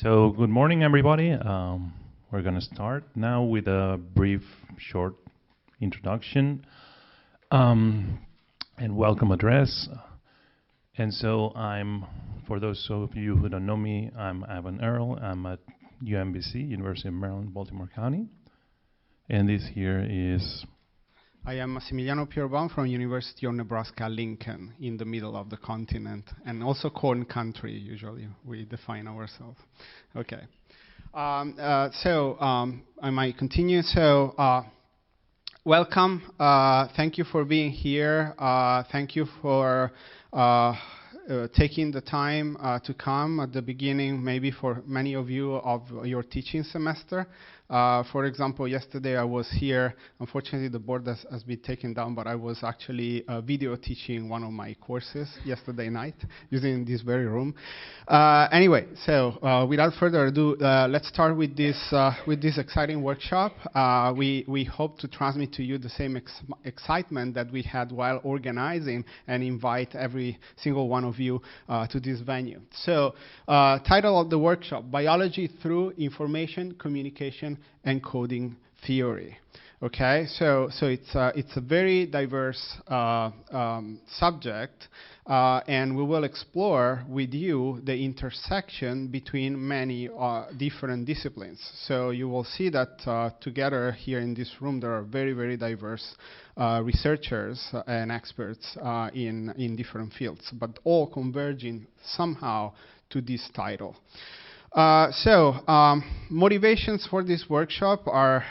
So good morning, everybody. We're going to start now with a brief, short introduction and welcome address. And so for those of you who don't know me, I'm Evan Earl. I'm at UMBC, University of Maryland, Baltimore County. And this here is... I am Massimiliano Pierbaum from University of Nebraska-Lincoln, in the middle of the continent, and also corn country, usually we define ourselves. Okay. I might continue. Welcome. Thank you for being here. Thank you for taking the time to come at the beginning, maybe for many of you, of your teaching semester. For example, yesterday I was here. Unfortunately, the board has been taken down, but I was actually video teaching one of my courses yesterday night using this very room. Anyway, without further ado, let's start with this exciting workshop. We hope to transmit to you the same excitement that we had while organizing and invite every single one of you to this venue. Title of the workshop: Biology through Information, Communication, and Coding Theory. Okay, so it's a very diverse subject, and we will explore with you the intersection between many different disciplines. So you will see that together here in this room there are very, very diverse researchers and experts in different fields, but all converging somehow to this title. Motivations for this workshop are,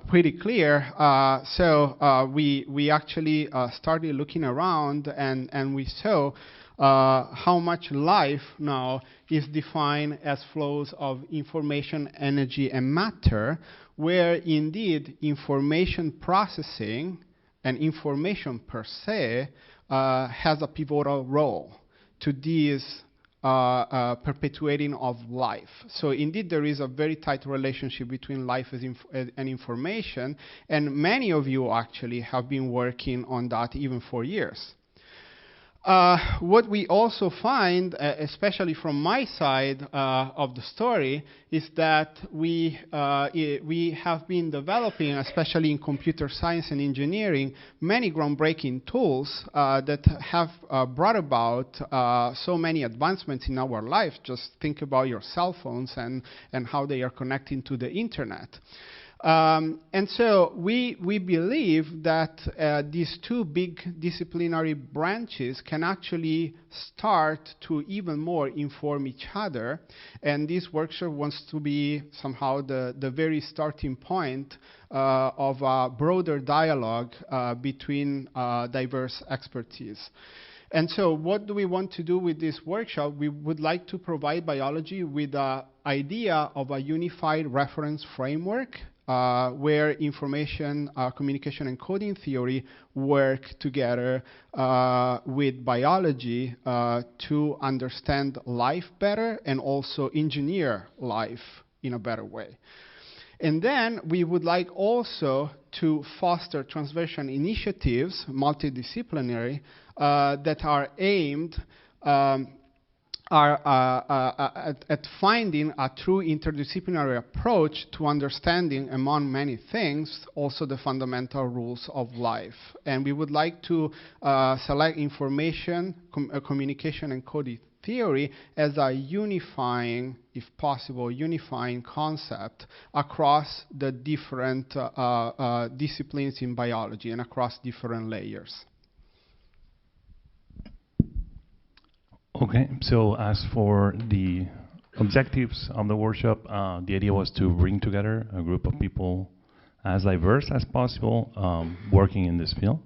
pretty clear. We actually started looking around and we saw how much life now is defined as flows of information, energy, and matter, where indeed information processing and information per se has a pivotal role to these perpetuating of life. So indeed there is a very tight relationship between life and information, and many of you actually have been working on that even for years. What we also find, especially from my side of the story, is that we have been developing, especially in computer science and engineering, many groundbreaking tools that have brought about so many advancements in our life. Just think about your cell phones and how they are connecting to the internet. And so we believe that these two big disciplinary branches can actually start to even more inform each other, and this workshop wants to be somehow the very starting point of a broader dialogue between diverse expertise. And so what do we want to do with this workshop? We would like to provide biology with the idea of a unified reference framework where information, communication, and coding theory work together with biology to understand life better and also engineer life in a better way. And then we would like also to foster transversal initiatives, multidisciplinary, that are aimed at finding a true interdisciplinary approach to understanding, among many things, also the fundamental rules of life. And we would like to select information, communication, and coding theory as a unifying, if possible, unifying concept across the different disciplines in biology and across different layers. Okay, so as for the objectives of the workshop, the idea was to bring together a group of people as diverse as possible working in this field.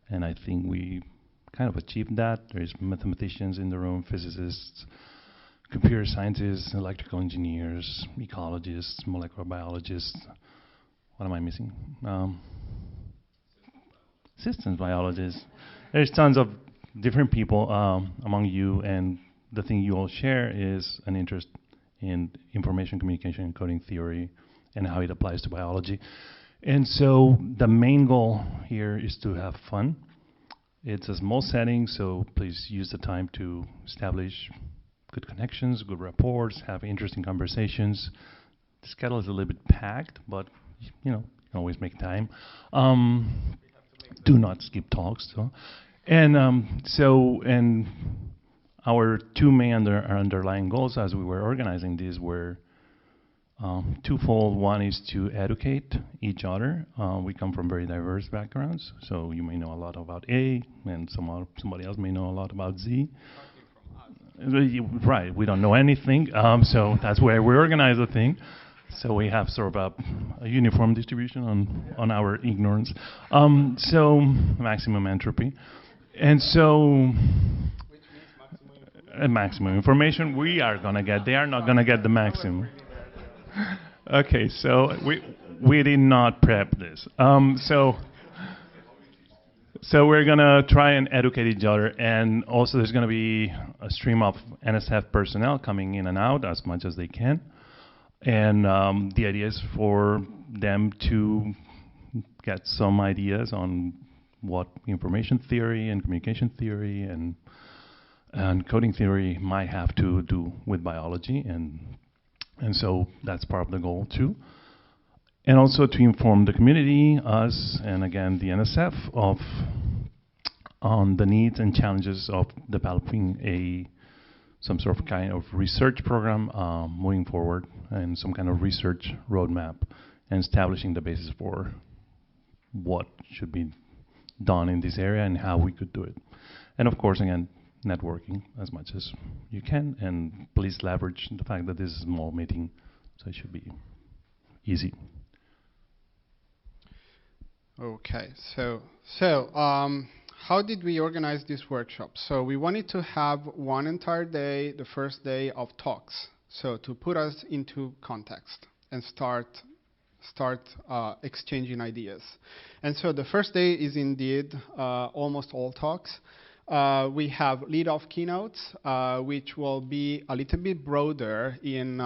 And I think we kind of achieved that. There's mathematicians in the room, physicists, computer scientists, electrical engineers, ecologists, molecular biologists. What am I missing? Systems biologists. There's tons of different people among you, and the thing you all share is an interest in information, communication, and coding theory and how it applies to biology. And so the main goal here is to have fun. It's a small setting, so please use the time to establish good connections, good rapports, have interesting conversations. The schedule is a little bit packed, but you know, you can always make time. Do not skip talks. And our two main underlying goals as we were organizing this were twofold. One is to educate each other. We come from very diverse backgrounds, so you may know a lot about A, and somebody else may know a lot about Z. Right, we don't know anything, so that's where we organize the thing. So we have sort of a uniform distribution on our ignorance. So maximum entropy. And so maximum information we are going to get. They are not going to get the maximum. Okay, so we did not prep this. So we're going to try and educate each other. And also there's going to be a stream of NSF personnel coming in and out as much as they can. And the idea is for them to get some ideas on what information theory and communication theory and coding theory might have to do with biology, and so that's part of the goal too. And also to inform the community, us, and again the NSF, on the needs and challenges of developing some sort of kind of research program moving forward, and some kind of research roadmap, and establishing the basis for what should be done in this area and how we could do it. And of course, again, networking as much as you can, and please leverage the fact that this is a small meeting, so it should be easy. Okay, so how did we organize this workshop? So we wanted to have one entire day, the first day of talks, so to put us into context and start exchanging ideas. And so the first day is indeed almost all talks. We have lead-off keynotes, which will be a little bit broader in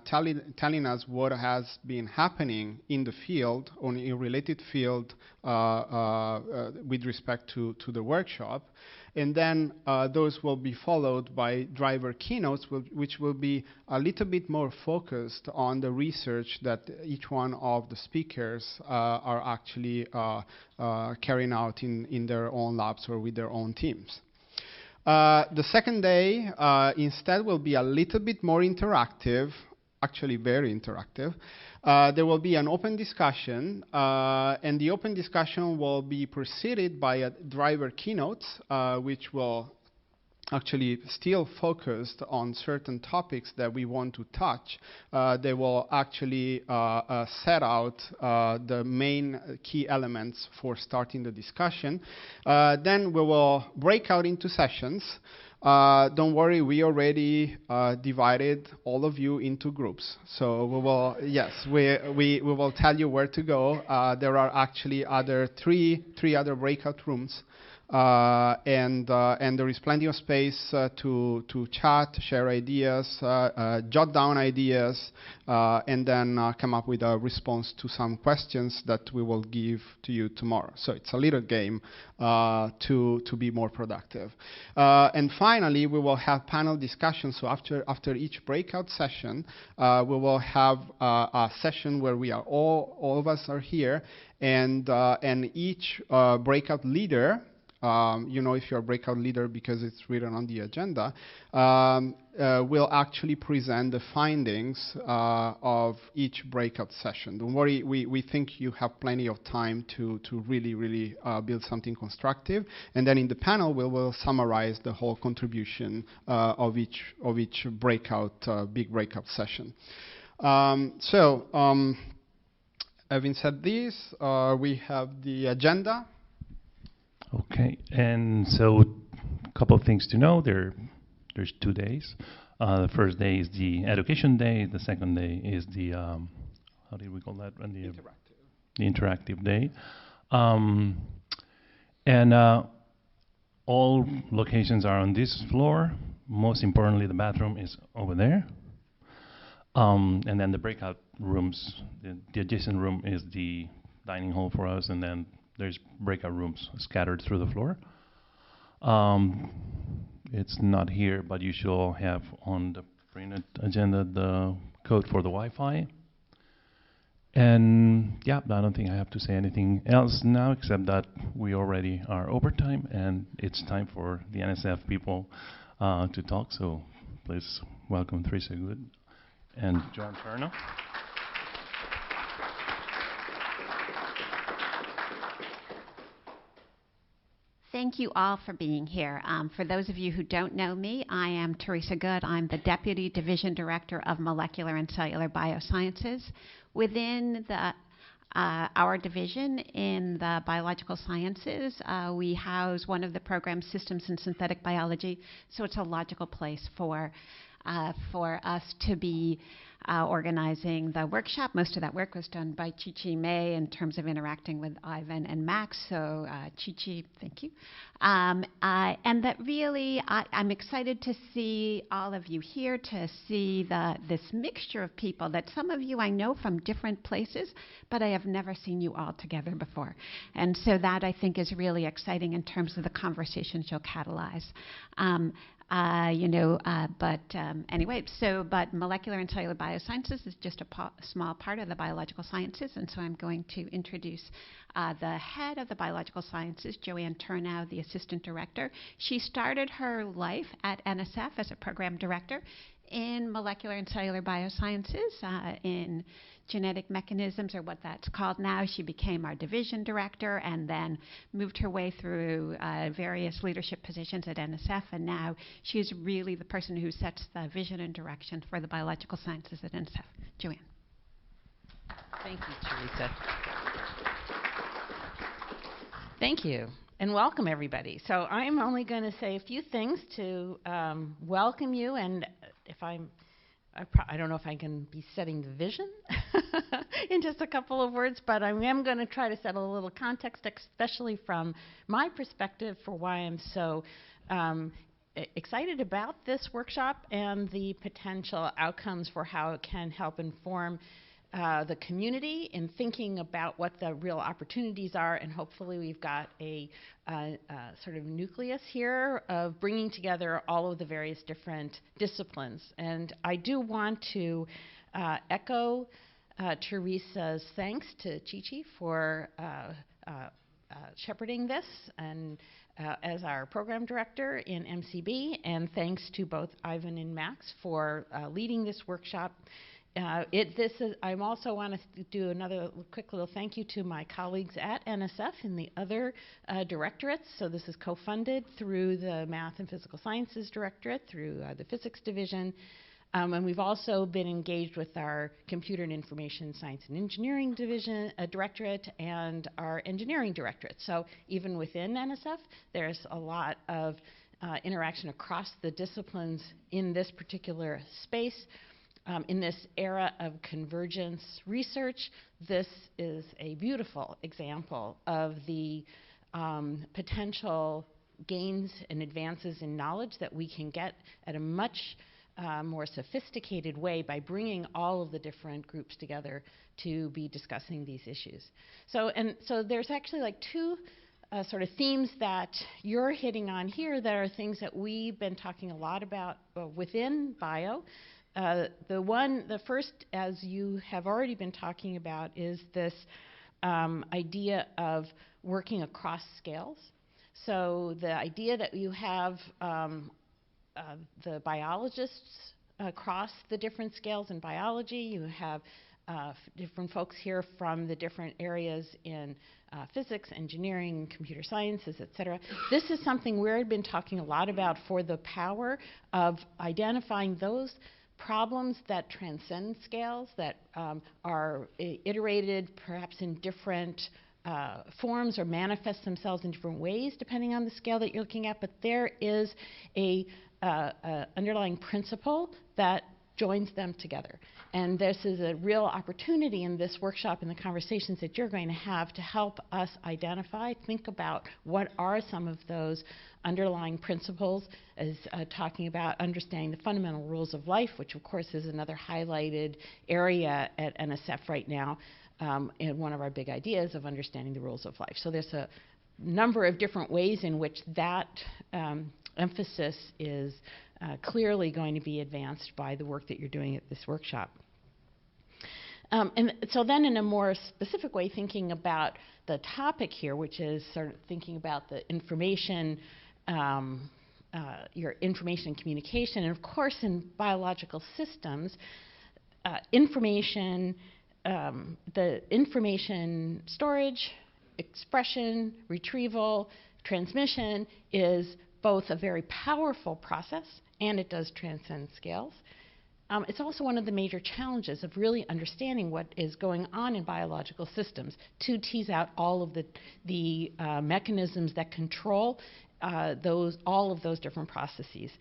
telling us what has been happening in the field, or in a related field, with respect to the workshop. And then those will be followed by driver keynotes, which will be a little bit more focused on the research that each one of the speakers are actually carrying out in their own labs or with their own teams. The second day instead will be a little bit more interactive, actually very interactive. There will be an open discussion, and the open discussion will be preceded by a driver keynote, which will actually still focused on certain topics that we want to touch. They will actually set out the main key elements for starting the discussion. Then we will break out into sessions. Don't worry, we already divided all of you into groups. So we will, yes, we will tell you where to go. There are actually three other breakout rooms. And there is plenty of space to chat, share ideas, jot down ideas, and then come up with a response to some questions that we will give to you tomorrow. So it's a little game to be more productive. And finally, we will have panel discussions. So after each breakout session, we will have a session where we are all of us are here, and each breakout leader. You know if you're a breakout leader because it's written on the agenda, will actually present the findings of each breakout session. Don't worry, we think you have plenty of time to really build something constructive. And then in the panel, we will summarize the whole contribution of each breakout, big breakout session. Having said this, we have the agenda. Okay, and so a couple of things to know. There's 2 days. The first day is the education day. The second day is the how did we call that? The interactive day. And all locations are on this floor. Most importantly, the bathroom is over there. And then the breakout rooms, the adjacent room is the dining hall for us, and then there's breakout rooms scattered through the floor. it's not here, but you should all have on the printed agenda the code for the Wi-Fi. And yeah, I don't think I have to say anything else now, except that we already are overtime, and it's time for the NSF people to talk. So please welcome Teresa Good and Joan Turner. Thank you all for being here. For those of you who don't know me, I am Teresa Good. I'm the Deputy Division Director of Molecular and Cellular Biosciences. Within our division in the biological sciences, we house one of the programs, Systems and Synthetic Biology, so it's a logical place for us to be organizing the workshop. Most of that work was done by Chi-Chi May in terms of interacting with Ivan and Max, so Chi-Chi, thank you. And that really, I'm excited to see all of you here, to see this mixture of people that some of you I know from different places, but I have never seen you all together before. And so that I think is really exciting in terms of the conversations you'll catalyze. But molecular and cellular biosciences is just a small part of the biological sciences, and so I'm going to introduce the head of the biological sciences, Joanne Turnow, the assistant director. She started her life at NSF as a program director in molecular and cellular biosciences, in genetic mechanisms, or what that's called now. She became our division director and then moved her way through various leadership positions at NSF, and now she's really the person who sets the vision and direction for the biological sciences at NSF. Joanne. Thank you, Teresa. Thank you, and welcome everybody. So I'm only going to say a few things to welcome you, and if I don't know if I can be setting the vision in just a couple of words, but I am going to try to set a little context, especially from my perspective, for why I'm so excited about this workshop and the potential outcomes for how it can help inform the community in thinking about what the real opportunities are, and hopefully we've got a sort of nucleus here of bringing together all of the various different disciplines. And I do want to echo Teresa's thanks to Chi-Chi for shepherding this and as our program director in MCB, and thanks to both Ivan and Max for leading this workshop. I also want to do another quick little thank you to my colleagues at NSF in the other directorates. So this is co-funded through the Math and Physical Sciences Directorate, through the Physics Division. And we've also been engaged with our Computer and Information Science and Engineering Division Directorate and our Engineering Directorate. So even within NSF, there's a lot of interaction across the disciplines in this particular space. In this era of convergence research, this is a beautiful example of the potential gains and advances in knowledge that we can get at a much more sophisticated way by bringing all of the different groups together to be discussing these issues. So there's actually like two sort of themes that you're hitting on here that are things that we've been talking a lot about within bio. The first, as you have already been talking about, is this idea of working across scales. So the idea that you have the biologists across the different scales in biology, you have different folks here from the different areas in physics, engineering, computer sciences, et cetera. This is something we've been talking a lot about for the power of identifying those problems that transcend scales, that are iterated perhaps in different forms or manifest themselves in different ways depending on the scale that you're looking at, but there is a underlying principle that joins them together. And this is a real opportunity in this workshop and the conversations that you're going to have to help us identify, think about what are some of those underlying principles, as talking about understanding the fundamental rules of life, which of course is another highlighted area at NSF right now, and one of our big ideas of understanding the rules of life. So there's a number of different ways in which that emphasis is clearly going to be advanced by the work that you're doing at this workshop. And so then in a more specific way, thinking about the topic here, which is sort of thinking about the information, your information and communication, and of course in biological systems, the information storage, expression, retrieval, transmission is both a very powerful process, and it does transcend scales. It's also one of the major challenges of really understanding what is going on in biological systems to tease out all of the mechanisms that control all of those different processes.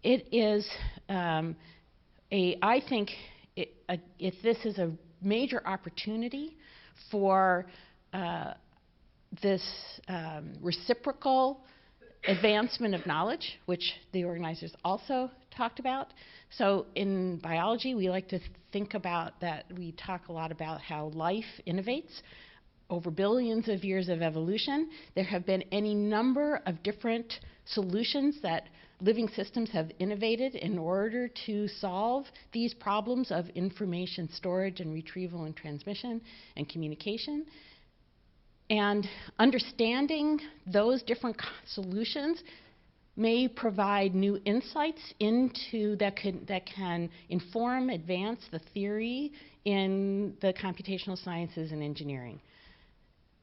It is I think this is a major opportunity for this reciprocal advancement of knowledge, which the organizers also talked about. So in biology, we like to think about that. We talk a lot about how life innovates. Over billions of years of evolution, there have been any number of different solutions that living systems have innovated in order to solve these problems of information storage and retrieval and transmission and communication. And understanding those different solutions may provide new insights into that can inform, advance the theory in the computational sciences and engineering.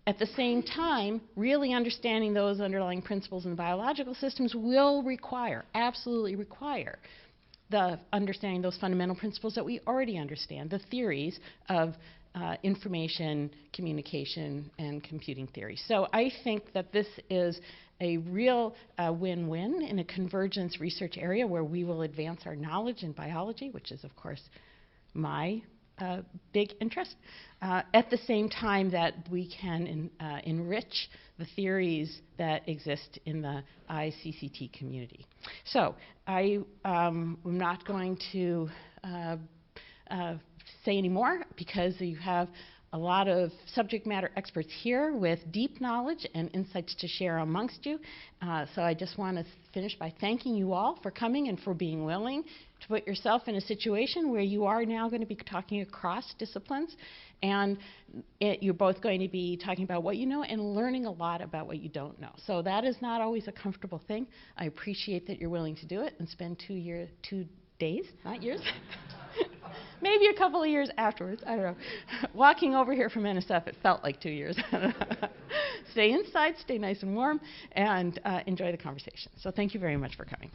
At the same time, really understanding those underlying principles in biological systems will absolutely require, the understanding those fundamental principles that we already understand, the theories of information, communication, and computing theory. So I think that this is a real win-win in a convergence research area where we will advance our knowledge in biology, which is, of course, my big interest, at the same time that we can enrich the theories that exist in the ICCT community. So I am not going to say any more because you have a lot of subject matter experts here with deep knowledge and insights to share amongst you. So I just want to finish by thanking you all for coming and for being willing to put yourself in a situation where you are now going to be talking across disciplines, and you're both going to be talking about what you know and learning a lot about what you don't know. So that is not always a comfortable thing. I appreciate that you're willing to do it and spend 2 days, not years, maybe a couple of years afterwards, I don't know. Walking over here from NSF, it felt like 2 years. Stay inside, stay nice and warm, and enjoy the conversation. So thank you very much for coming.